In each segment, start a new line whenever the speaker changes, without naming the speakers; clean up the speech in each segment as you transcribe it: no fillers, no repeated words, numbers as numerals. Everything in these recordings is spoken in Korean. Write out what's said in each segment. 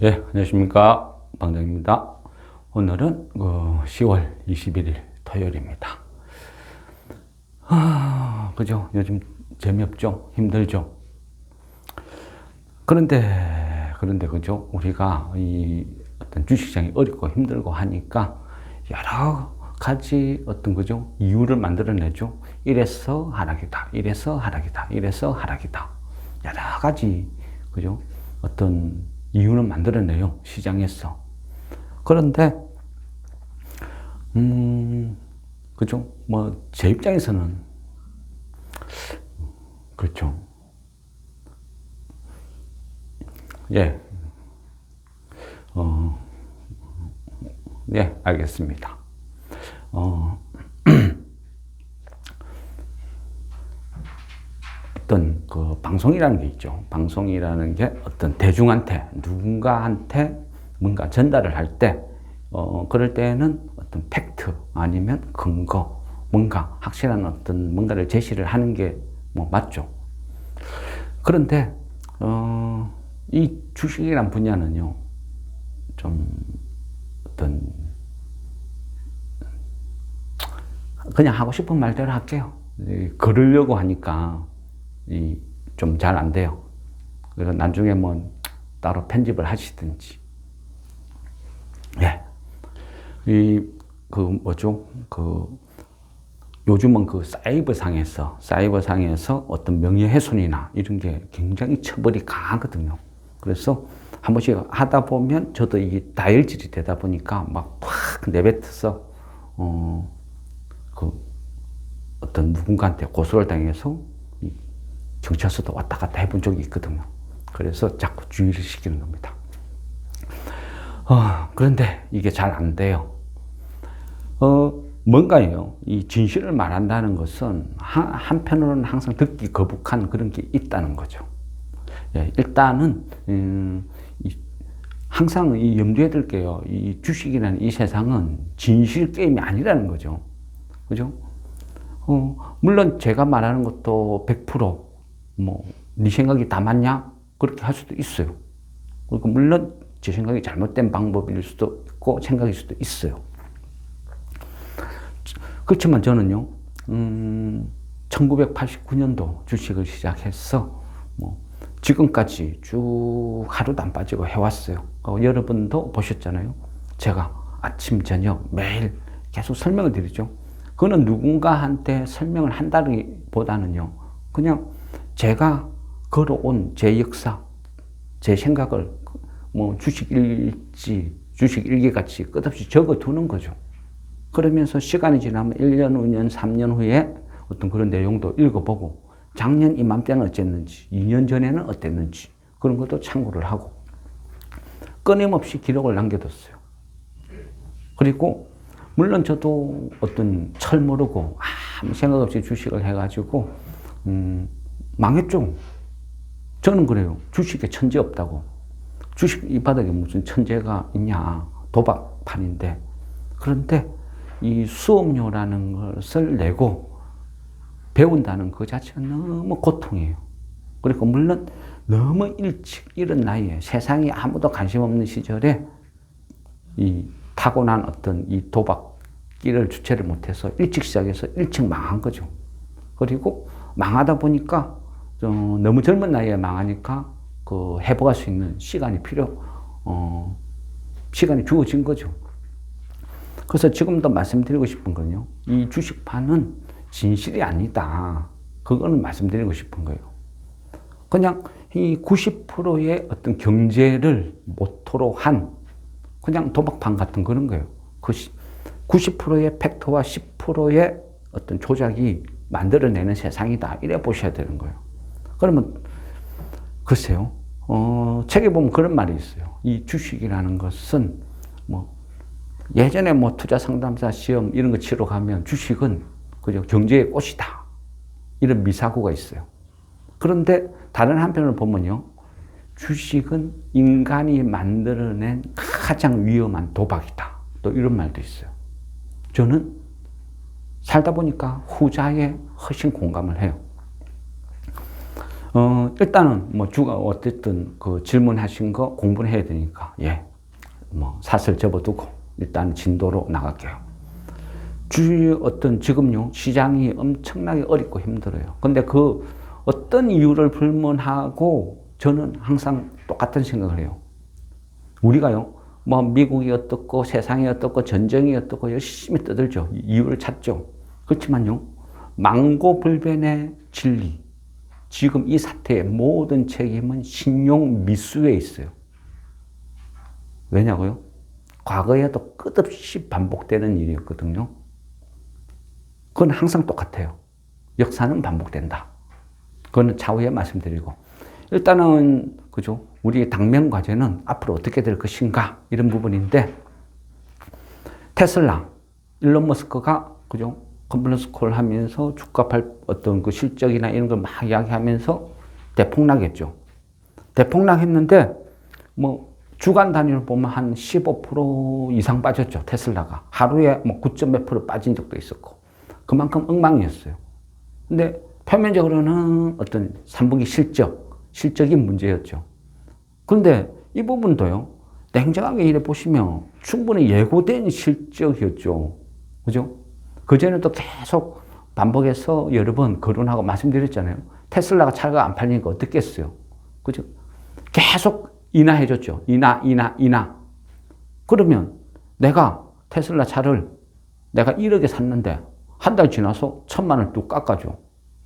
예, 안녕하십니까. 방장입니다. 오늘은 10월 21일 토요일입니다. 그죠? 요즘 재미없죠? 힘들죠? 그런데, 그죠? 우리가 이 어떤 주식시장이 어렵고 힘들고 하니까 여러 가지 그죠? 이유를 만들어내죠. 이래서 하락이다. 이래서 하락이다. 이래서 하락이다. 여러 가지, 그죠? 어떤 이유는 만들어내요. 시장에서. 그런데, 그죠? 제 입장에서는, 그렇죠. 예, 어, 예, 알겠습니다. 어, 어떤 방송이라는 게 있죠. 방송이라는 게 어떤 대중한테, 누군가한테 뭔가 전달을 할 때, 그럴 때는 어떤 팩트 아니면 근거, 뭔가 확실한 어떤 뭔가를 제시를 하는 게 맞죠. 그런데, 이 주식이란 분야는요, 좀 어떤, 그냥 하고 싶은 말대로 할게요. 그러려고 하니까, 좀 잘 안 돼요. 그래서 나중에 따로 편집을 하시든지. 예. 뭐죠? 요즘은 사이버상에서 어떤 명예훼손이나 이런 게 굉장히 처벌이 강하거든요. 그래서 한 번씩 하다 보면 저도 이게 다혈질이 되다 보니까 막 팍 내뱉어서, 어떤 누군가한테 고소를 당해서 경찰서도 왔다 갔다 해본 적이 있거든요. 그래서 자꾸 주의를 시키는 겁니다. 그런데 이게 잘 안 돼요. 뭔가요? 이 진실을 말한다는 것은 한편으로는 항상 듣기 거북한 그런 게 있다는 거죠. 예, 일단은 항상 염두에 둘게요. 이 주식이라는 이 세상은 진실 게임이 아니라는 거죠. 그죠? 물론 제가 말하는 것도 100% 네 생각이 다 맞냐? 그렇게 할 수도 있어요. 그리고 물론 제 생각이 잘못된 방법일 수도 있고 생각일 수도 있어요. 그렇지만 저는요, 1989년도 주식을 시작해서 지금까지 쭉 하루도 안 빠지고 해왔어요. 여러분도 보셨잖아요. 제가 아침, 저녁 매일 계속 설명을 드리죠. 그거는 누군가한테 설명을 한다기보다는요, 그냥 제가 걸어온 제 역사, 제 생각을 주식 일기 같이 끝없이 적어 두는 거죠. 그러면서 시간이 지나면 1년, 2년, 3년 후에 어떤 그런 내용도 읽어보고 작년 이맘때는 어땠는지, 2년 전에는 어땠는지 그런 것도 참고를 하고 끊임없이 기록을 남겨뒀어요. 그리고 물론 저도 어떤 철 모르고 아무 생각 없이 주식을 해가지고 망했죠. 저는 그래요. 주식에 천재 없다고. 주식 이 바닥에 무슨 천재가 있냐. 도박판인데. 그런데 이 수업료라는 것을 내고 배운다는 그 자체가 너무 고통이에요. 그리고 물론 너무 일찍 이른 나이에 세상에 아무도 관심 없는 시절에 이 타고난 어떤 이 도박길을 주체를 못해서 일찍 시작해서 일찍 망한 거죠. 그리고 망하다 보니까 너무 젊은 나이에 망하니까 회복할 수 있는 시간이 시간이 주어진 거죠. 그래서 지금도 말씀드리고 싶은 건요. 이 주식판은 진실이 아니다. 그거는 말씀드리고 싶은 거예요. 그냥 이 90%의 어떤 경제를 모토로 한 그냥 도박판 같은 그런 거예요. 90%의 팩트와 10%의 어떤 조작이 만들어내는 세상이다. 이래 보셔야 되는 거예요. 그러면 글쎄요. 책에 보면 그런 말이 있어요. 이 주식이라는 것은 예전에 투자 상담사 시험 이런 거 치러 가면 주식은 그죠 경제의 꽃이다. 이런 미사고가 있어요. 그런데 다른 한편으로 보면요. 주식은 인간이 만들어낸 가장 위험한 도박이다. 또 이런 말도 있어요. 저는 살다 보니까 후자에 훨씬 공감을 해요. 일단은 뭐 주가 어쨌든 그 질문하신 거 공부를 해야 되니까, 예. 뭐 사슬 접어두고 일단 진도로 나갈게요. 주위 어떤 지금요, 시장이 엄청나게 어렵고 힘들어요. 근데 그 어떤 이유를 불문하고 저는 항상 똑같은 생각을 해요. 우리가요, 뭐 미국이 어떻고 세상이 어떻고 전쟁이 어떻고 열심히 떠들죠. 이유를 찾죠. 그렇지만요, 망고불변의 진리, 지금 이 사태의 모든 책임은 신용 미수에 있어요. 왜냐고요? 과거에도 끝없이 반복되는 일이었거든요. 그건 항상 똑같아요. 역사는 반복된다. 그거는 차후에 말씀드리고, 일단은 그죠? 우리 당면 과제는 앞으로 어떻게 될 것인가 이런 부분인데, 테슬라, 일론 머스크가 그죠? 컨퍼런스 콜 하면서 주가 어떤 그 실적이나 이런 걸 막 이야기하면서 대폭락했죠. 대폭락했는데 뭐 주간 단위로 보면 한 15% 이상 빠졌죠. 테슬라가 하루에 뭐 9점 몇 프로 빠진 적도 있었고, 그만큼 엉망이었어요. 근데 표면적으로는 어떤 3분기 실적이 문제였죠. 그런데 이 부분도요, 냉정하게 이래 보시면 충분히 예고된 실적이었죠. 그죠? 그전에도 계속 반복해서 여러 번 거론하고 말씀드렸잖아요. 테슬라가 차가 안 팔리니까 어떻겠어요? 그죠? 계속 인하해줬죠. 인하. 그러면 내가 테슬라 차를 내가 1억에 샀는데 한 달 지나서 1,000만 원 뚝 깎아줘.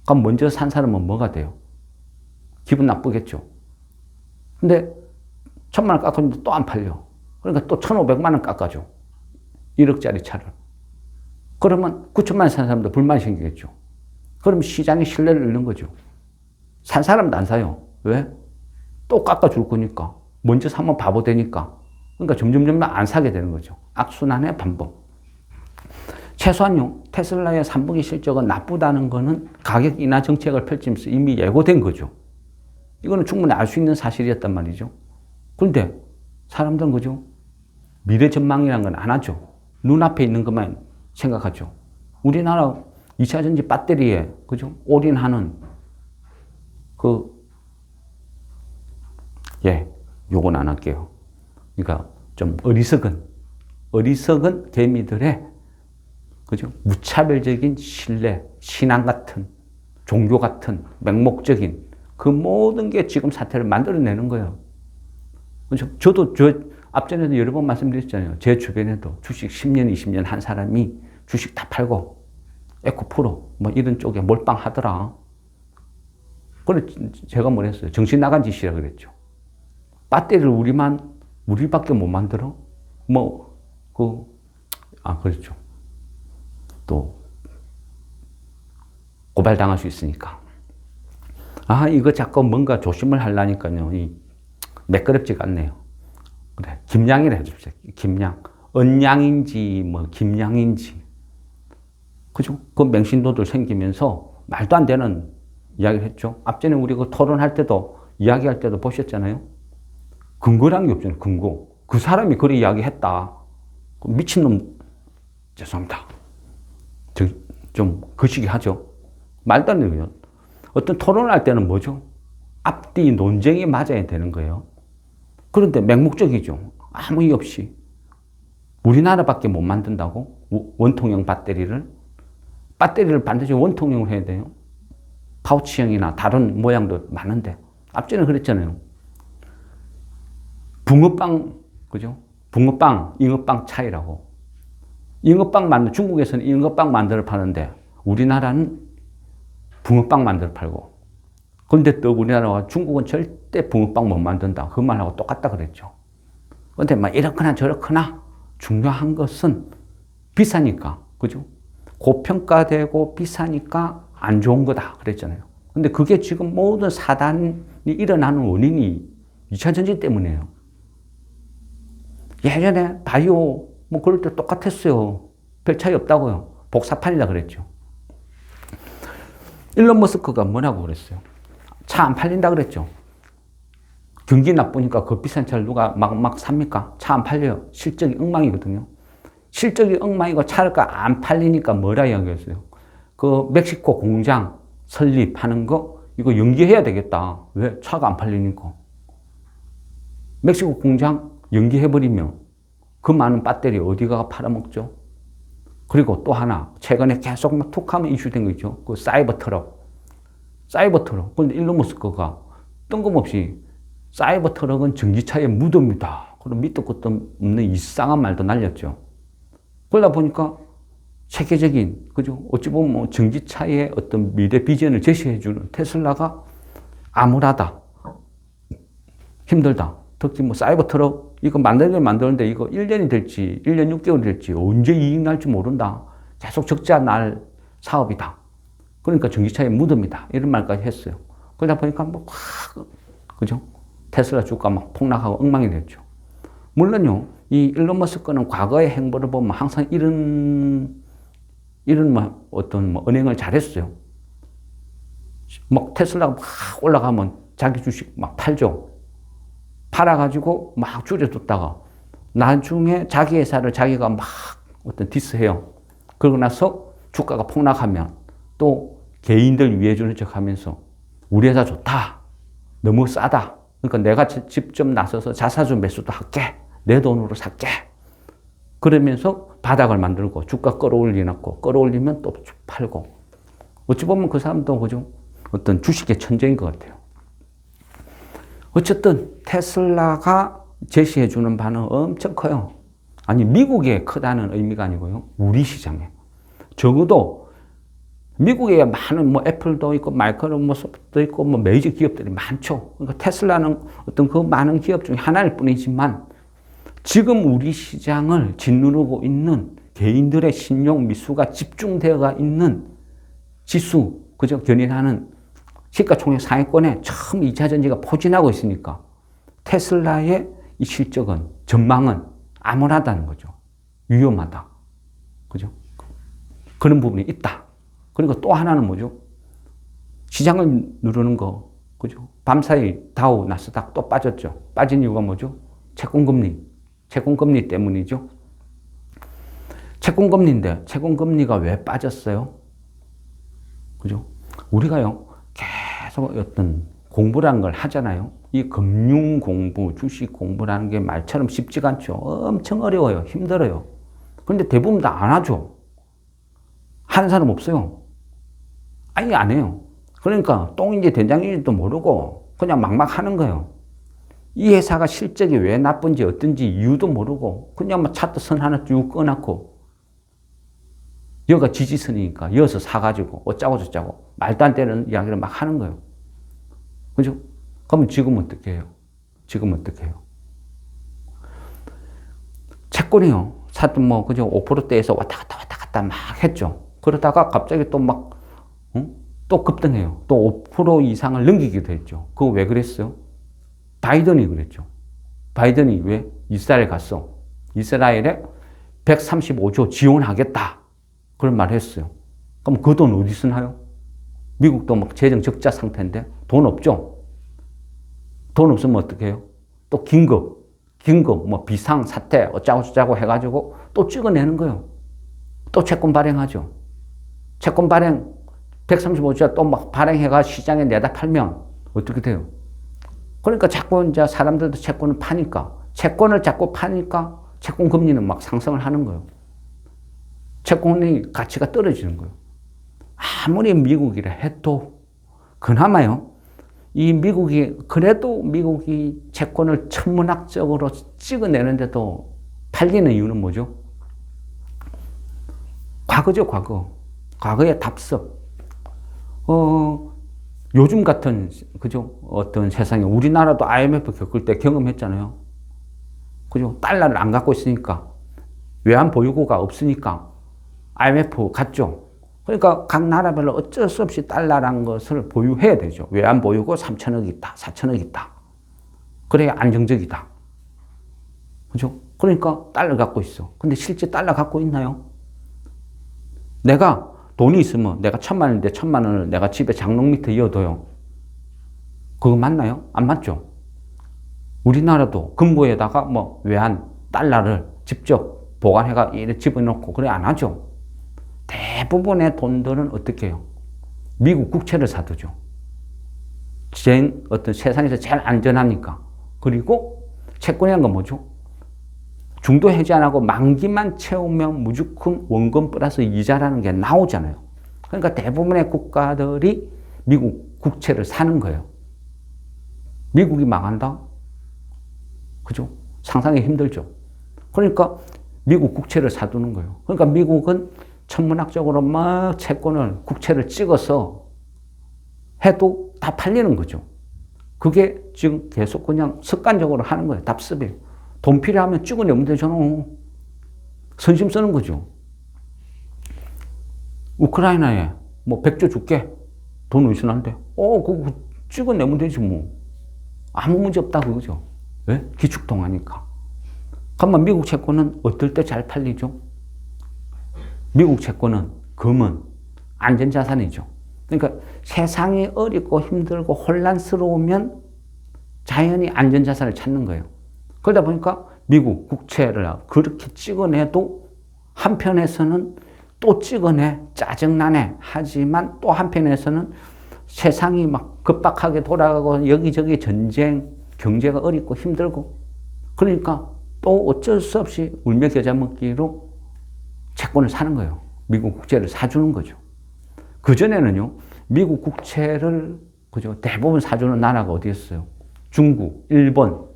그럼 먼저 산 사람은 뭐가 돼요? 기분 나쁘겠죠. 근데 1,000만 원 깎았는데 또 안 팔려. 그러니까 또 1,500만 원 깎아줘. 1억짜리 차를. 그러면 9천만 원 산 사람도 불만이 생기겠죠. 그럼 시장의 신뢰를 잃는 거죠. 산 사람도 안 사요. 왜? 또 깎아줄 거니까. 먼저 사면 바보 되니까. 그러니까 점점 안 사게 되는 거죠. 악순환의 반복. 최소한요, 테슬라의 3분기 실적은 나쁘다는 거는 가격 인하 정책을 펼치면서 이미 예고된 거죠. 이거는 충분히 알 수 있는 사실이었단 말이죠. 그런데 사람들은 그죠? 미래 전망이라는 건 안 하죠. 눈앞에 있는 것만 생각하죠. 우리나라 2차 전지 배터리에 그죠? 올인하는 요건 안 할게요. 그러니까 좀 어리석은 개미들의 그죠? 무차별적인 신뢰, 신앙 같은, 종교 같은, 맹목적인 그 모든 게 지금 사태를 만들어내는 거예요. 그죠? 저도 앞전에도 여러 번 말씀드렸잖아요. 제 주변에도 주식 10년, 20년 한 사람이 주식 다 팔고 에코프로 뭐 이런 쪽에 몰빵하더라. 그래 제가 뭐랬어요? 정신 나간 짓이라 그랬죠. 배터리를 우리밖에 못 만들어? 그렇죠. 또 고발당할 수 있으니까. 이거 자꾸 뭔가 조심을 하려니까요. 매끄럽지가 않네요. 그래, 김양이라 해줍시다. 김양. 언양인지, 김양인지. 그죠? 그 맹신도들 생기면서 말도 안 되는 이야기를 했죠. 앞전에 우리 그 토론할 때도, 이야기할 때도 보셨잖아요. 근거란 게 없잖아요. 근거. 그 사람이 그래 이야기했다. 미친놈, 죄송합니다. 좀 거시기 하죠. 말도 안 되는 거예요. 어떤 토론을 할 때는 뭐죠? 앞뒤 논쟁이 맞아야 되는 거예요. 그런데 맹목적이죠. 아무 이유 없이. 우리나라밖에 못 만든다고? 원통형 배터리를 반드시 원통형으로 해야 돼요. 파우치형이나 다른 모양도 많은데. 앞전에 그랬잖아요. 붕어빵, 그죠? 붕어빵, 잉어빵 차이라고. 중국에서는 잉어빵 만들어 파는데 우리나라는 붕어빵 만들어 팔고. 그런데 또 우리나라와 중국은 절대 붕어빵 못 만든다. 그 말하고 똑같다 그랬죠. 그런데 이렇거나 저렇거나 중요한 것은 비싸니까, 그죠? 고평가되고 비싸니까 안 좋은 거다 그랬잖아요. 근데 그게 지금 모든 사단이 일어나는 원인이 2차 전지 때문이에요. 예전에 바이오 그럴 때 똑같았어요. 별 차이 없다고요. 복사판이다 그랬죠. 일론 머스크가 뭐라고 그랬어요? 차 안 팔린다 그랬죠. 경기 나쁘니까 그 비싼 차를 누가 막 삽니까? 차 안 팔려요. 실적이 엉망이거든요. 실적이 엉망이고 차가 안 팔리니까 뭐라 이야기했어요? 그 멕시코 공장 설립하는 거 이거 연기해야 되겠다. 왜? 차가 안 팔리니까. 멕시코 공장 연기해버리면 그 많은 배터리 어디가 팔아먹죠? 그리고 또 하나, 최근에 계속 막 툭하면 이슈된 거 있죠. 그 사이버 트럭. 사이버 트럭. 근데 일론 머스크가 뜬금없이 사이버 트럭은 전기차의 무덤이다. 그런 밑도 끝도 없는 이상한 말도 날렸죠. 그러다 보니까 세계적인, 그죠? 어찌 보면 뭐 전기차의 어떤 미래 비전을 제시해주는 테슬라가 암울하다. 힘들다. 특히 뭐 사이버 트럭, 이거 만드는데 이거 1년이 될지, 1년 6개월이 될지, 언제 이익 날지 모른다. 계속 적자 날 사업이다. 그러니까 전기차의 무덤이다. 이런 말까지 했어요. 그러다 보니까 뭐 확, 그죠? 테슬라 주가 막 폭락하고 엉망이 됐죠. 물론요, 이 일론 머스크는 과거의 행보를 보면 항상 이런 뭐 어떤 뭐 은행을 잘했어요. 막 테슬라가 막 올라가면 자기 주식 막 팔죠. 팔아가지고 막 줄여뒀다가 나중에 자기 회사를 자기가 막 어떤 디스해요. 그러고 나서 주가가 폭락하면 또 개인들 위해 주는 척 하면서 우리 회사 좋다. 너무 싸다. 그러니까 내가 직접 나서서 자사주 매수도 할게. 내 돈으로 살게. 그러면서 바닥을 만들고 주가 끌어올려놓고 끌어올리면 또 팔고. 어찌 보면 그 사람도 그죠? 어떤 주식의 천재인 것 같아요. 어쨌든 테슬라가 제시해주는 바는 엄청 커요. 아니 미국에 크다는 의미가 아니고요. 우리 시장에. 적어도 미국에 많은 뭐 애플도 있고 마이크로소프트도 있고 뭐 메이저 기업들이 많죠. 그러니까 테슬라는 어떤 그 많은 기업 중에 하나일 뿐이지만 지금 우리 시장을 짓누르고 있는 개인들의 신용 미수가 집중되어 있는 지수, 그죠? 견인하는 시가총액 상위권에 처음 2차 전지가 포진하고 있으니까 테슬라의 이 실적은, 전망은 암울하다는 거죠. 위험하다. 그죠? 그런 부분이 있다. 그리고 또 하나는 뭐죠? 시장을 누르는 거, 그죠? 밤사이 다우, 나스닥 또 빠졌죠. 빠진 이유가 뭐죠? 채권금리 때문이죠. 채권금리인데, 채권금리가 왜 빠졌어요? 그죠? 우리가요, 계속 어떤 공부라는 걸 하잖아요. 이 금융 공부, 주식 공부라는 게 말처럼 쉽지가 않죠. 엄청 어려워요. 힘들어요. 그런데 대부분 다 안 하죠. 하는 사람 없어요. 아예 안 해요. 그러니까 똥인지 된장인지도 모르고 그냥 막막 하는 거예요. 이 회사가 실적이 왜 나쁜지 어떤지 이유도 모르고 그냥 막 차트 선 하나 쭉 꺼놓고 여기가 지지선이니까 이어서 사가지고 어쩌고 저쩌고 말도 안 되는 이야기를 막 하는 거예요. 그죠? 그러면 지금 어떻게 해요? 지금 어떻게 해요? 채권이요. 사든 뭐, 그죠? 5%대에서 왔다 갔다 막 했죠. 그러다가 갑자기 또 막, 또 급등해요. 또 5% 이상을 넘기기도 했죠. 그거 왜 그랬어요? 바이든이 그랬죠. 바이든이 왜? 이스라엘 갔어. 이스라엘에 135조 지원하겠다. 그런 말을 했어요. 그럼 그 돈 어디 쓰나요? 미국도 막 재정 적자 상태인데 돈 없죠? 돈 없으면 어떻게 해요? 또 긴급, 뭐 비상 사태 어쩌고 저쩌고 해가지고 또 찍어내는 거예요. 또 채권 발행하죠. 채권 발행 135조 또 막 발행해가 시장에 내다 팔면 어떻게 돼요? 그러니까 자꾸 이제 사람들도 채권을 파니까 채권을 자꾸 파니까 채권 금리는 막 상승을 하는 거예요. 채권의 가치가 떨어지는 거예요. 아무리 미국이라 해도 그나마요. 그래도 미국이 채권을 천문학적으로 찍어내는데도 팔리는 이유는 뭐죠? 과거죠, 과거. 과거의 답석. 요즘 같은, 그죠? 어떤 세상에 우리나라도 IMF 겪을 때 경험했잖아요. 그죠? 달러를 안 갖고 있으니까. 외환 보유고가 없으니까 IMF 갔죠. 그러니까 각 나라별로 어쩔 수 없이 달러라는 것을 보유해야 되죠. 외환 보유고 3천억 있다, 4천억 있다. 그래야 안정적이다. 그죠? 그러니까 달러 갖고 있어. 근데 실제 달러 갖고 있나요? 내가 돈이 있으면 내가 1,000만 원인데 1,000만 원을 내가 집에 장롱 밑에 이어둬요. 그거 맞나요? 안 맞죠? 우리나라도 금고에다가 뭐 외환 달러를 직접 보관해가 이렇게 집어넣고 그래 안 하죠. 대부분의 돈들은 어떻게 해요? 미국 국채를 사두죠. 어떤 세상에서 제일 안전하니까. 그리고 채권이란 건 뭐죠? 중도 해지 안 하고 만기만 채우면 무조건 원금 플러스 이자라는 게 나오잖아요. 그러니까 대부분의 국가들이 미국 국채를 사는 거예요. 미국이 망한다? 그죠? 상상이 힘들죠. 그러니까 미국 국채를 사두는 거예요. 그러니까 미국은 천문학적으로 막 채권을, 국채를 찍어서 해도 다 팔리는 거죠. 그게 지금 계속 그냥 습관적으로 하는 거예요. 답습이에요. 돈 필요하면 찍어내면 되잖아. 선심 쓰는 거죠. 우크라이나에 뭐 100조 줄게. 돈 어디서 난대? 그거 찍어내면 되지 뭐. 아무 문제 없다 그거죠. 왜? 기축통화니까. 그러면 미국 채권은 어떨 때 잘 팔리죠? 미국 채권은 금은 안전자산이죠. 그러니까 세상이 어렵고 힘들고 혼란스러우면 자연히 안전자산을 찾는 거예요. 그러다 보니까 미국 국채를 그렇게 찍어내도 한편에서는 또 찍어내, 짜증나네. 하지만 또 한편에서는 세상이 막 급박하게 돌아가고 여기저기 전쟁, 경제가 어렵고 힘들고 그러니까 또 어쩔 수 없이 울며 겨자 먹기로 채권을 사는 거예요. 미국 국채를 사주는 거죠. 그전에는요, 미국 국채를, 그죠? 대부분 사주는 나라가 어디였어요? 중국, 일본,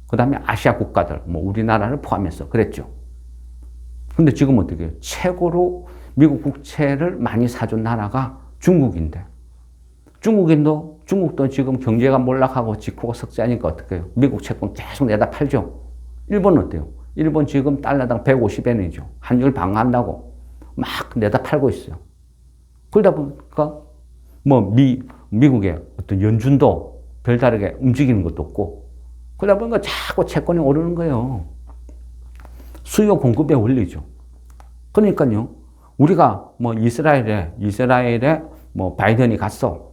그 다음에 아시아 국가들, 뭐 우리나라를 포함해서 그랬죠. 근데 지금 어떻게 해요? 최고로 미국 국채를 많이 사준 나라가 중국인데, 중국도 지금 경제가 몰락하고 직후가 석자니까 어떻게 해요? 미국 채권 계속 내다 팔죠. 일본은 어때요? 일본 지금 달러당 150엔이죠. 환율 방어한다고 막 내다 팔고 있어요. 그러다 보니까 뭐 미국의 어떤 연준도 별다르게 움직이는 것도 없고 그러다 보니까 자꾸 채권이 오르는 거예요. 수요 공급의 원리죠. 그러니까요, 우리가 뭐 이스라엘에 뭐 바이든이 갔어.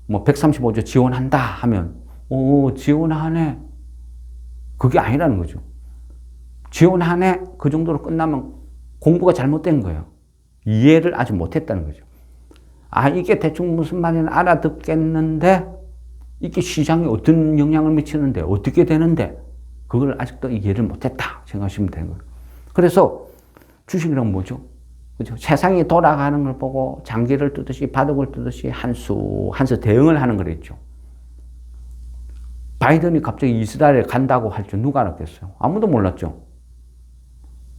뭐 135조 지원한다 하면, 지원하네. 그게 아니라는 거죠. 지원하네. 그 정도로 끝나면 공부가 잘못된 거예요. 이해를 아직 못했다는 거죠. 이게 대충 무슨 말인지 알아듣겠는데, 이게 시장에 어떤 영향을 미치는데, 어떻게 되는데, 그걸 아직도 이해를 못했다 생각하시면 되는 거예요. 그래서 주식이란 뭐죠? 그죠? 세상이 돌아가는 걸 보고 장기를 뜨듯이 바둑을 뜨듯이 한 수 대응을 하는 거랬죠. 바이든이 갑자기 이스라엘에 간다고 할 줄 누가 알았겠어요? 아무도 몰랐죠.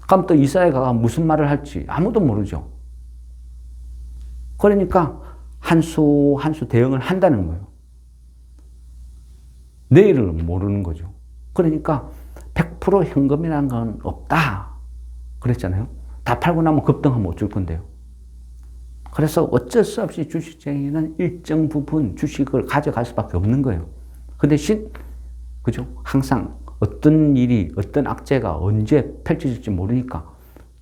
그럼 또 이스라엘 가가 무슨 말을 할지 아무도 모르죠. 그러니까 한 수 대응을 한다는 거예요. 내일을 모르는 거죠. 그러니까 100% 현금이라는 건 없다. 그랬잖아요. 다 팔고 나면 급등하면 어쩔 건데요. 그래서 어쩔 수 없이 주식쟁이는 일정 부분 주식을 가져갈 수밖에 없는 거예요. 그 대신, 그죠? 항상 어떤 일이, 어떤 악재가 언제 펼쳐질지 모르니까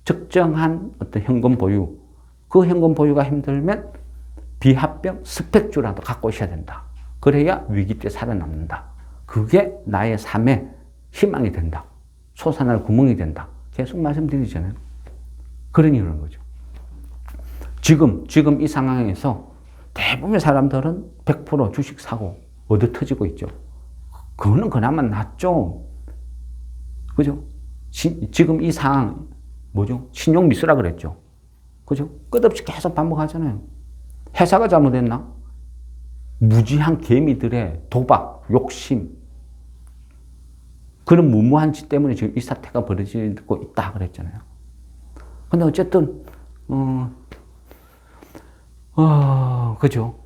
적정한 어떤 현금 보유, 그 현금 보유가 힘들면 비합병 스펙주라도 갖고 있어야 된다. 그래야 위기 때 살아남는다. 그게 나의 삶의 희망이 된다. 솟아날 구멍이 된다. 계속 말씀드리잖아요. 그러니 그런 거죠. 지금 이 상황에서 대부분의 사람들은 100% 주식 사고 얻어 터지고 있죠. 그거는 그나마 낫죠. 그죠? 지금 이 상황, 뭐죠? 신용 미수라 그랬죠. 그죠? 끝없이 계속 반복하잖아요. 회사가 잘못했나? 무지한 개미들의 도박, 욕심, 그런 무모한 짓 때문에 지금 이 사태가 벌어지고 있다 그랬잖아요. 근데 어쨌든, 그죠.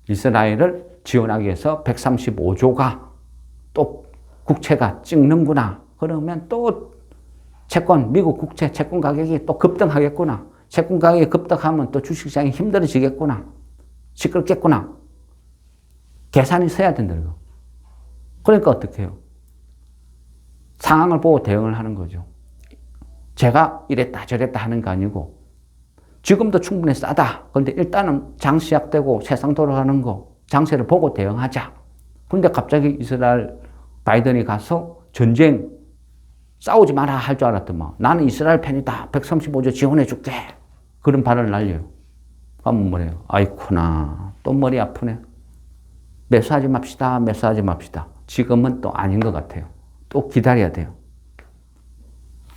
이스라엘을 지원하기 위해서 135조가 또 국채가 찍는구나. 그러면 또 미국 국채 채권 가격이 또 급등하겠구나. 채권 가격이 급등하면 또 주식시장이 힘들어지겠구나. 시끄럽겠구나. 계산이 서야 된다는 거. 그러니까 어떻게 해요? 상황을 보고 대응을 하는 거죠. 제가 이랬다 저랬다 하는 거 아니고 지금도 충분히 싸다. 그런데 일단은 장 시작되고 세상 돌아가는 거 장세를 보고 대응하자. 그런데 갑자기 이스라엘 바이든이 가서 전쟁 싸우지 마라 할 줄 알았더만 나는 이스라엘 편이다. 135조 지원해 줄게. 그런 발언을 날려요. 그러면 뭐래요? 아이쿠나, 또 머리 아프네. 매수하지 맙시다, 매수하지 맙시다. 지금은 또 아닌 것 같아요. 또 기다려야 돼요.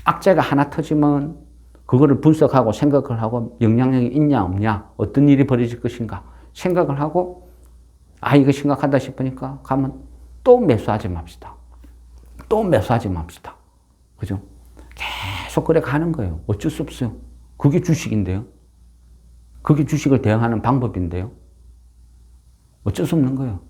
악재가 하나 터지면 그거를 분석하고 생각을 하고 영향력이 있냐 없냐, 어떤 일이 벌어질 것인가 생각을 하고 이거 심각하다 싶으니까 가면 또 매수하지 맙시다. 또 매수하지 맙시다. 그죠? 계속 그래 가는 거예요. 어쩔 수 없어요. 그게 주식인데요. 그게 주식을 대응하는 방법인데요. 어쩔 수 없는 거예요.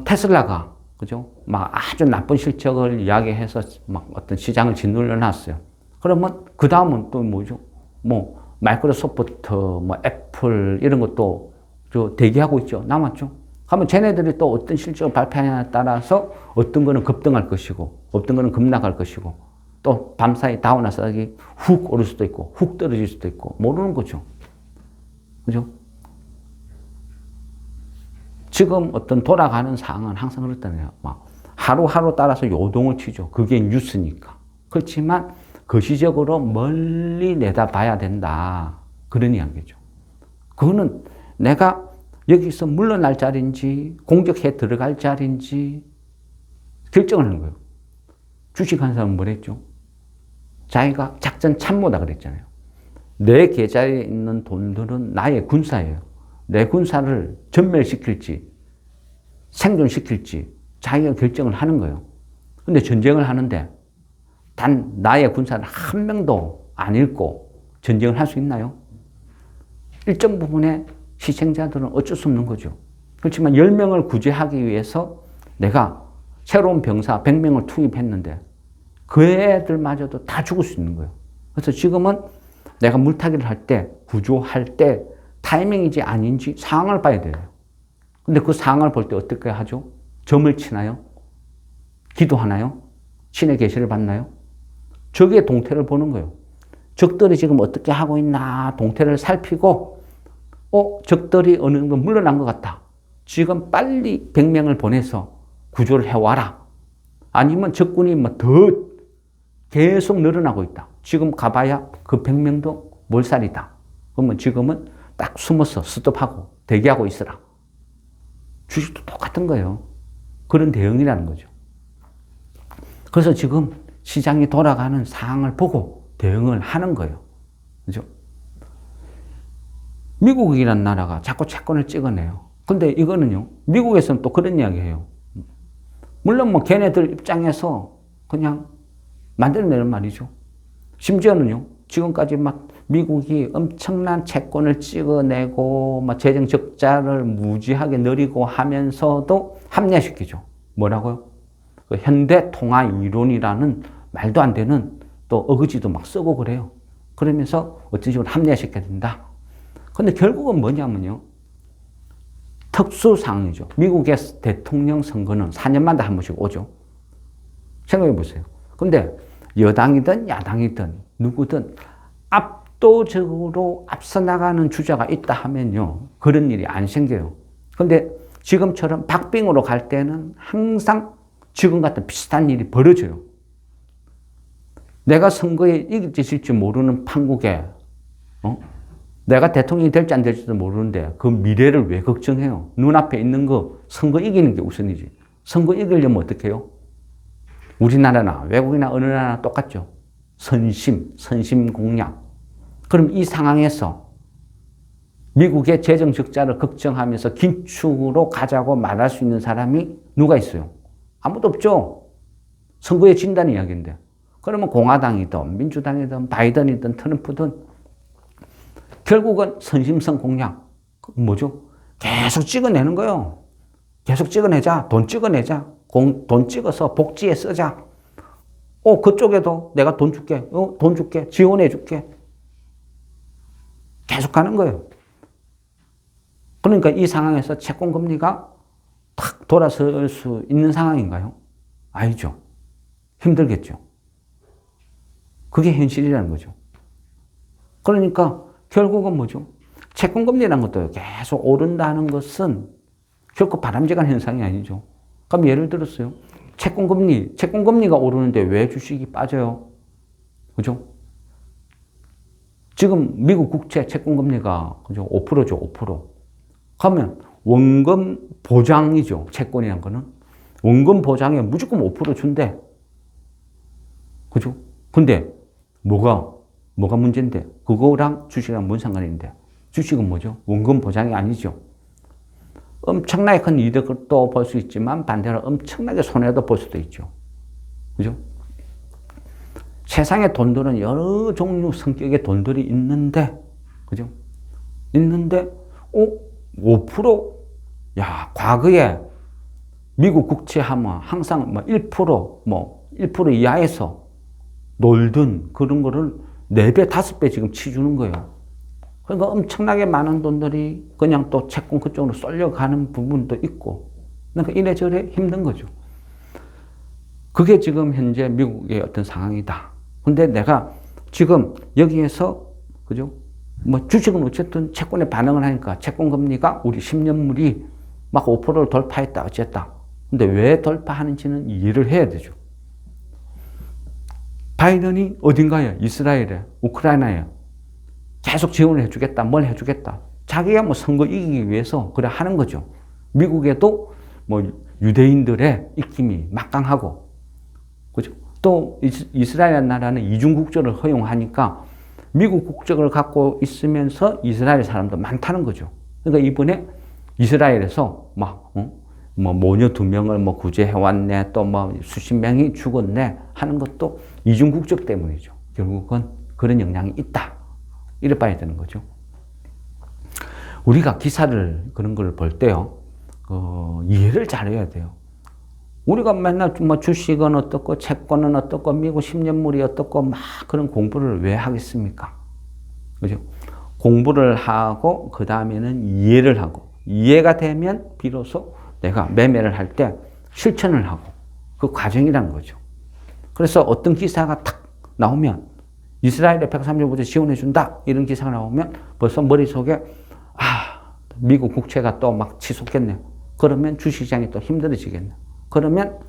테슬라가, 그죠? 막 아주 나쁜 실적을 이야기해서 막 어떤 시장을 짓눌러 놨어요. 그러면 그 다음은 또 뭐죠? 뭐, 마이크로소프트, 뭐, 애플, 이런 것도 대기하고 있죠. 남았죠. 그러면 쟤네들이 또 어떤 실적을 발표하냐에 따라서 어떤 거는 급등할 것이고, 어떤 거는 급락할 것이고, 또 밤사이 다운나스닥이 훅 오를 수도 있고, 훅 떨어질 수도 있고, 모르는 거죠. 그죠? 지금 어떤 돌아가는 상황은 항상 그렇다네요. 막 하루하루 따라서 요동을 치죠. 그게 뉴스니까. 그렇지만 거시적으로 멀리 내다봐야 된다. 그런 이야기죠. 그거는 내가 여기서 물러날 자리인지 공격해 들어갈 자리인지 결정을 하는 거예요. 주식하는 사람은 뭐랬죠? 자기가 작전 참모다 그랬잖아요. 내 계좌에 있는 돈들은 나의 군사예요. 내 군사를 전멸시킬지 생존시킬지 자기가 결정을 하는 거예요. 근데 전쟁을 하는데 단 나의 군사를 한 명도 안 잃고 전쟁을 할 수 있나요? 일정 부분의 희생자들은 어쩔 수 없는 거죠. 그렇지만 10명을 구제하기 위해서 내가 새로운 병사 100명을 투입했는데 그 애들마저도 다 죽을 수 있는 거예요. 그래서 지금은 내가 물타기를 할 때, 구조할 때 타이밍인지 아닌지 상황을 봐야 돼요. 근데 그 상황을 볼 때 어떻게 하죠? 점을 치나요? 기도하나요? 신의 계시를 받나요? 적의 동태를 보는 거예요. 적들이 지금 어떻게 하고 있나 동태를 살피고 적들이 어느 정도 물러난 것 같다. 지금 빨리 100명을 보내서 구조를 해와라. 아니면 적군이 뭐 더 계속 늘어나고 있다. 지금 가봐야 그 100명도 몰살이다. 그러면 지금은 딱 숨어서 스톱하고 대기하고 있으라. 주식도 똑같은 거예요. 그런 대응이라는 거죠. 그래서 지금 시장이 돌아가는 상황을 보고 대응을 하는 거예요. 그죠? 미국이라는 나라가 자꾸 채권을 찍어내요. 근데 이거는요, 미국에서는 또 그런 이야기 해요. 물론 뭐 걔네들 입장에서 그냥 만들어내는 말이죠. 심지어는요, 지금까지 막 미국이 엄청난 채권을 찍어내고 막 재정 적자를 무지하게 늘리고 하면서도 합리화시키죠. 뭐라고요? 그 현대 통화 이론이라는 말도 안 되는 또 어거지도 막 쓰고 그래요. 그러면서 어떤 식으로 합리화시켜야 된다. 근데 결국은 뭐냐면요, 특수 상황이죠. 미국의 대통령 선거는 4년마다 한 번씩 오죠. 생각해 보세요. 근데 여당이든 야당이든 누구든 압도적으로 앞서 나가는 주자가 있다 하면요, 그런 일이 안 생겨요. 근데 지금처럼 박빙으로 갈 때는 항상 지금 같은 비슷한 일이 벌어져요. 내가 선거에 이길지 질지 모르는 판국에 내가 대통령이 될지 안 될지도 모르는데 그 미래를 왜 걱정해요? 눈앞에 있는 거 선거 이기는 게 우선이지. 선거 이기려면 어떻게 해요? 우리나라나 외국이나 어느 나라나 똑같죠. 선심 공략. 그럼 이 상황에서 미국의 재정 적자를 걱정하면서 긴축으로 가자고 말할 수 있는 사람이 누가 있어요? 아무도 없죠. 선거에 진다는 이야기인데. 그러면 공화당이든 민주당이든 바이든이든 트럼프든 결국은 선심성 공략. 뭐죠? 계속 찍어내는 거예요. 계속 찍어내자. 돈 찍어내자. 돈 찍어서 복지에 쓰자. 그쪽에도 내가 돈 줄게. 돈 줄게. 지원해 줄게. 계속 가는 거예요. 그러니까 이 상황에서 채권금리가 탁 돌아설 수 있는 상황인가요? 아니죠. 힘들겠죠. 그게 현실이라는 거죠. 그러니까 결국은 뭐죠? 채권금리라는 것도 계속 오른다는 것은 결코 바람직한 현상이 아니죠. 그럼 예를 들었어요. 채권금리가 오르는데 왜 주식이 빠져요? 그죠? 지금 미국 국채 채권금리가 그죠? 5%죠, 5%. 그러면 원금 보장이죠, 채권이란 거는. 원금 보장에 무조건 5% 준대. 그죠? 근데 뭐가 문제인데? 그거랑 주식이랑 뭔 상관인데? 주식은 뭐죠? 원금 보장이 아니죠. 엄청나게 큰 이득을 또 볼 수 있지만 반대로 엄청나게 손해도 볼 수도 있죠. 그죠? 세상에 돈들은 여러 종류 성격의 돈들이 있는데, 그죠? 있는데, 5%? 야, 과거에 미국 국채 하면 항상 1% 이하에서 놀던 그런 거를 4배, 5배 지금 치주는 거예요. 그러니까 엄청나게 많은 돈들이 그냥 또 채권 그쪽으로 쏠려가는 부분도 있고, 그러니까 이래저래 힘든 거죠. 그게 지금 현재 미국의 어떤 상황이다. 근데 내가 지금 여기에서, 그죠? 주식은 어쨌든 채권에 반응을 하니까 채권 금리가 우리 10년물이 막 5%를 돌파했다, 어쨌다. 근데 왜 돌파하는지는 이해를 해야 되죠. 바이든이 어딘가에, 이스라엘에, 우크라이나에 계속 지원을 해주겠다, 뭘 해주겠다. 자기가 선거 이기기 위해서 그래 하는 거죠. 미국에도 유대인들의 입김이 막강하고, 그죠? 또 이스라엘 나라는 이중 국적을 허용하니까 미국 국적을 갖고 있으면서 이스라엘 사람도 많다는 거죠. 그러니까 이번에 이스라엘에서 모녀 2명을 구제해왔네, 또 수십 명이 죽었네 하는 것도 이중 국적 때문이죠. 결국은 그런 영향이 있다. 이래 봐야 되는 거죠. 우리가 기사를 그런 걸 볼 때요, 이해를 잘해야 돼요. 우리가 맨날 주식은 어떻고 채권은 어떻고 미국 10년물이 어떻고 막 그런 공부를 왜 하겠습니까? 그죠? 공부를 하고 그 다음에는 이해를 하고, 이해가 되면 비로소 내가 매매를 할 때 실천을 하고, 그 과정이라는 거죠. 그래서 어떤 기사가 탁 나오면 이스라엘에 135조 지원해준다 이런 기사가 나오면 벌써 머릿속에 미국 국채가 또 막 치솟겠네요. 그러면 주식시장이 또 힘들어지겠네요. 그러면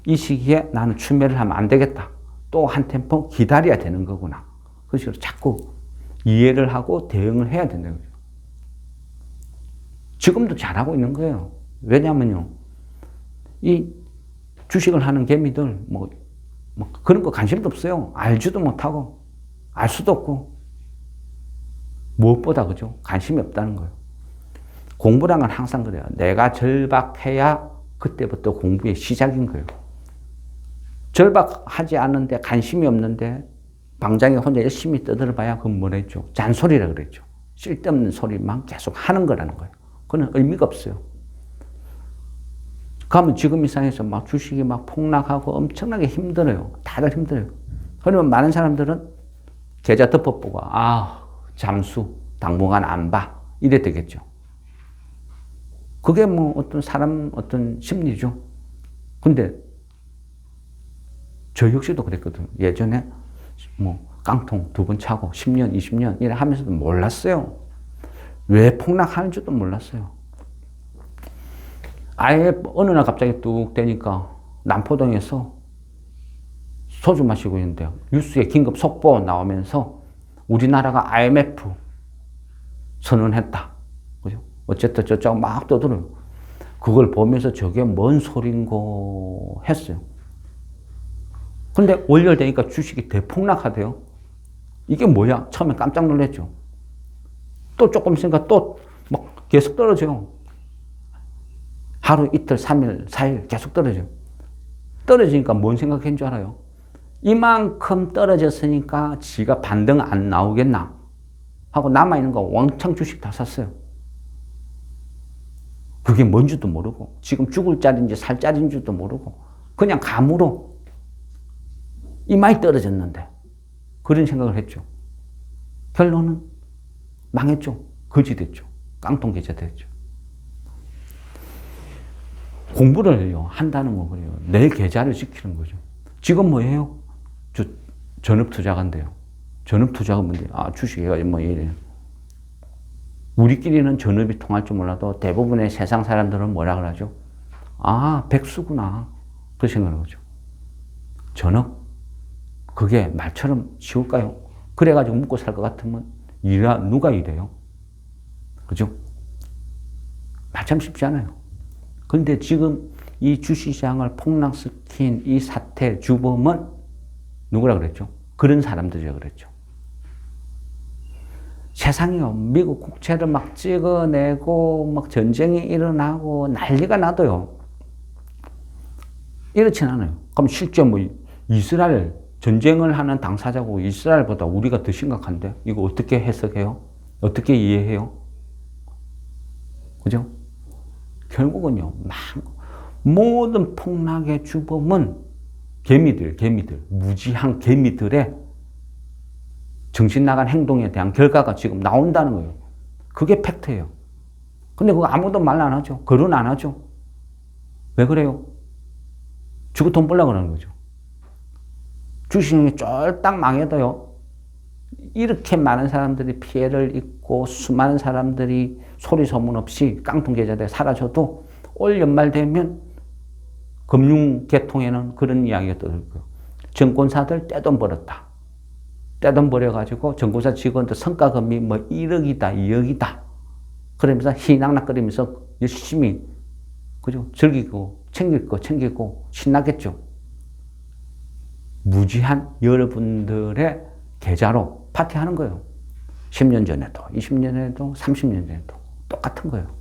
이 시기에 나는 추매를 하면 안 되겠다. 또 한 템포 기다려야 되는 거구나. 그런 식으로 자꾸 이해를 하고 대응을 해야 된다는 거죠. 지금도 잘하고 있는 거예요. 왜냐면요, 이 주식을 하는 개미들 그런 거 관심도 없어요. 알지도 못하고 알 수도 없고 무엇보다 그죠? 관심이 없다는 거예요. 공부란 건 항상 그래요. 내가 절박해야 그때부터 공부의 시작인 거예요. 절박하지 않은데 관심이 없는데 방장에 혼자 열심히 떠들어봐야 그건 뭐랬죠? 잔소리라 그랬죠. 쓸데없는 소리만 계속 하는 거라는 거예요. 그건 의미가 없어요. 그러면 지금 이 상황에서 주식이 폭락하고 엄청나게 힘들어요. 다들 힘들어요. 그러면 많은 사람들은 계좌 덮어보고 잠수 당분간 안 봐 이래 되겠죠. 그게 어떤 사람 어떤 심리죠. 근데 저 역시도 그랬거든요. 예전에 깡통 2번 차고 10년, 20년 이래 하면서도 몰랐어요. 왜 폭락하는 줄도 몰랐어요. 아예 어느 날 갑자기 뚝 되니까 남포동에서 소주 마시고 있는데 뉴스에 긴급 속보 나오면서 우리나라가 IMF 선언했다. 그죠? 어쨌든 저쪽 막 떠들어요. 그걸 보면서 저게 뭔 소린고 했어요. 근데 월요일 되니까 주식이 대폭락하대요. 이게 뭐야? 처음에 깜짝 놀랐죠. 또 조금 있으니까 또 계속 떨어져요. 하루, 이틀, 3일, 4일 계속 떨어져요. 떨어지니까 뭔 생각한 줄 알아요? 이만큼 떨어졌으니까 지가 반등 안 나오겠나 하고 남아있는 거 왕창 주식 다 샀어요. 그게 뭔지도 모르고 지금 죽을 자리인지 살 자리인지도 모르고 그냥 감으로 이마이 떨어졌는데 그런 생각을 했죠. 결론은 망했죠. 거지 됐죠. 깡통 계좌 됐죠. 공부를 한다는 건 그래요. 내 계좌를 지키는 거죠. 지금 뭐예요? 전업투자가인데요. 전업투자가 뭔데? 주식이가 이래요. 우리끼리는 전업이 통할 줄 몰라도 대부분의 세상 사람들은 뭐라 그러죠? 백수구나. 그렇게 생각하는 거죠. 전업? 그게 말처럼 쉬울까요? 그래가지고 먹고 살 것 같으면 누가 일해요? 그죠? 마참 쉽지 않아요. 그런데 지금 이 주식시장을 폭락시킨 이 사태 주범은 누구라 그랬죠? 그런 사람들이라 그랬죠. 세상이요, 미국 국채를 막 찍어내고 막 전쟁이 일어나고 난리가 나도요. 이렇진 않아요. 그럼 실제 뭐 이스라엘 전쟁을 하는 당사자고 이스라엘보다 우리가 더 심각한데 이거 어떻게 해석해요? 어떻게 이해해요? 그죠? 결국은요, 모든 폭락의 주범은 개미들, 무지한 개미들의 정신 나간 행동에 대한 결과가 지금 나온다는 거예요. 그게 팩트예요. 근데 그거 아무도 말 안 하죠. 거론 안 하죠. 왜 그래요? 주고 돈 벌려고 그러는 거죠. 주식시장이 쫄딱 망해도요, 이렇게 많은 사람들이 피해를 입고 수많은 사람들이 소리 소문 없이 깡통계좌에 사라져도 올 연말 되면 금융계통에는 그런 이야기가 떠들 거예요. 증권사들 떼돈 벌었다. 떼돈 벌여가지고 증권사 직원들 성과금이 뭐 1억이다, 2억이다. 그러면서 희낙낙거리면서 열심히, 그죠? 즐기고, 챙기고, 신나겠죠. 무지한 여러분들의 계좌로 파티하는 거예요. 10년 전에도, 20년 전에도, 30년 전에도 똑같은 거예요.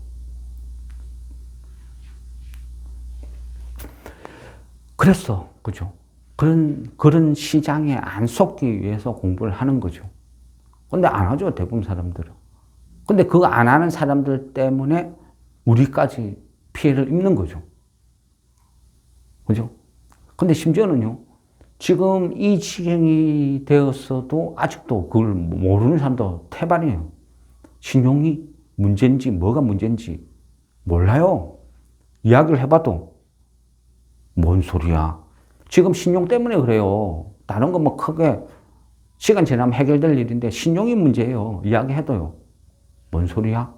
그랬어, 그죠? 그런 시장에 안 속기 위해서 공부를 하는 거죠. 근데 안 하죠, 대부분 사람들은. 근데 그거 안 하는 사람들 때문에 우리까지 피해를 입는 거죠. 그죠? 근데 심지어는요, 지금 이 지경이 되었어도 아직도 그걸 모르는 사람도 태반이에요. 신용이 문제인지 뭐가 문제인지 몰라요. 이야기를 해봐도 뭔 소리야. 지금 신용 때문에 그래요. 다른 거 뭐 크게 시간 지나면 해결될 일인데 신용이 문제예요. 이야기해도요. 뭔 소리야?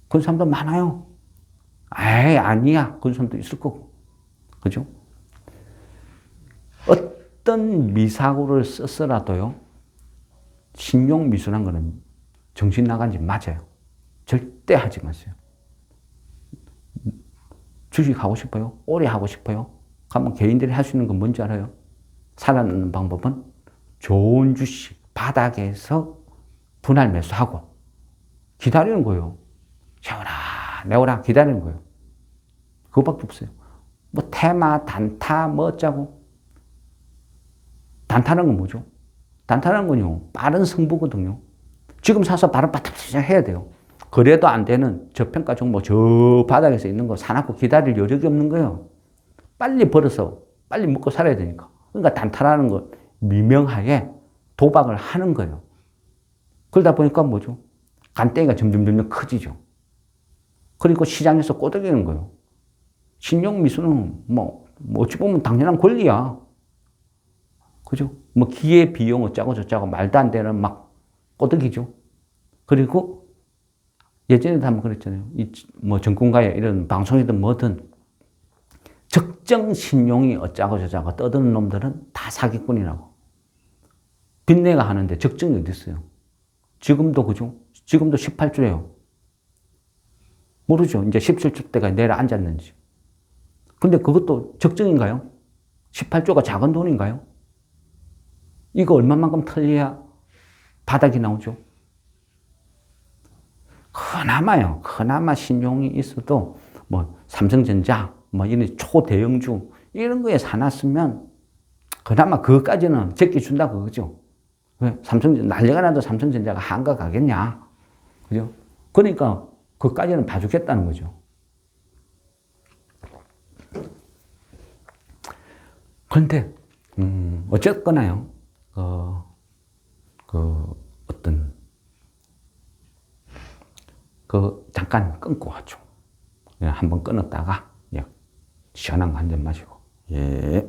그런 사람도 많아요. 에이, 아니야. 그런 사람도 있을 거고. 그죠? 어떤 미사고를 썼더라도요, 신용 미수란 거는 정신 나간 짓 맞아요. 절대 하지 마세요. 주식 하고 싶어요? 오래 하고 싶어요? 그러면 개인들이 할 수 있는 건 뭔지 알아요? 살아남는 방법은 좋은 주식 바닥에서 분할 매수하고 기다리는 거예요. 내오라 기다리는 거예요. 그거밖에 없어요. 뭐 테마, 단타, 뭐 어쩌고. 단타는 건 뭐죠? 단타는 건요, 빠른 승부거든요. 지금 사서 바로 바닥 해야 돼요. 그래도 안 되는 저평가 종목 저 바닥에서 있는 거 사놓고 기다릴 여력이 없는 거예요. 빨리 벌어서 빨리 먹고 살아야 되니까. 그러니까 단타라는 거 미명하에 도박을 하는 거예요. 그러다 보니까 뭐죠? 간땡이가 점점 커지죠. 그리고 시장에서 꼬드기는 거예요. 신용 미수는 뭐 어찌 보면 당연한 권리야. 그죠? 뭐 기회 비용 어쩌고 저쩌고 말도 안 되는 막 꼬드기죠. 그리고 예전에도 한번 그랬잖아요. 뭐 정권가에 이런 방송이든 뭐든 적정 신용이 어쩌고 저쩌고 떠드는 놈들은 다 사기꾼이라고. 빚내가 하는데 적정이 어디 있어요? 지금도 그죠? 지금도 18조예요. 모르죠. 이제 17조대가 내려앉았는지. 근데 그것도 적정인가요? 18조가 작은 돈인가요? 이거 얼마만큼 털려야 바닥이 나오죠? 그나마 신용이 있어도 뭐 삼성전자, 뭐 이런 초대형주 이런 거에 사놨으면 그나마 그것까지는 제껴준다 그거죠. 왜? 난리가 나도 삼성전자가 한가 가겠냐. 그죠? 그러니까 그것까지는 봐주겠다는 거죠. 그런데, 어쨌거나요, 잠깐 끊고 하죠. 한번 끊었다가, 시원한 거 한 잔 마시고. 예.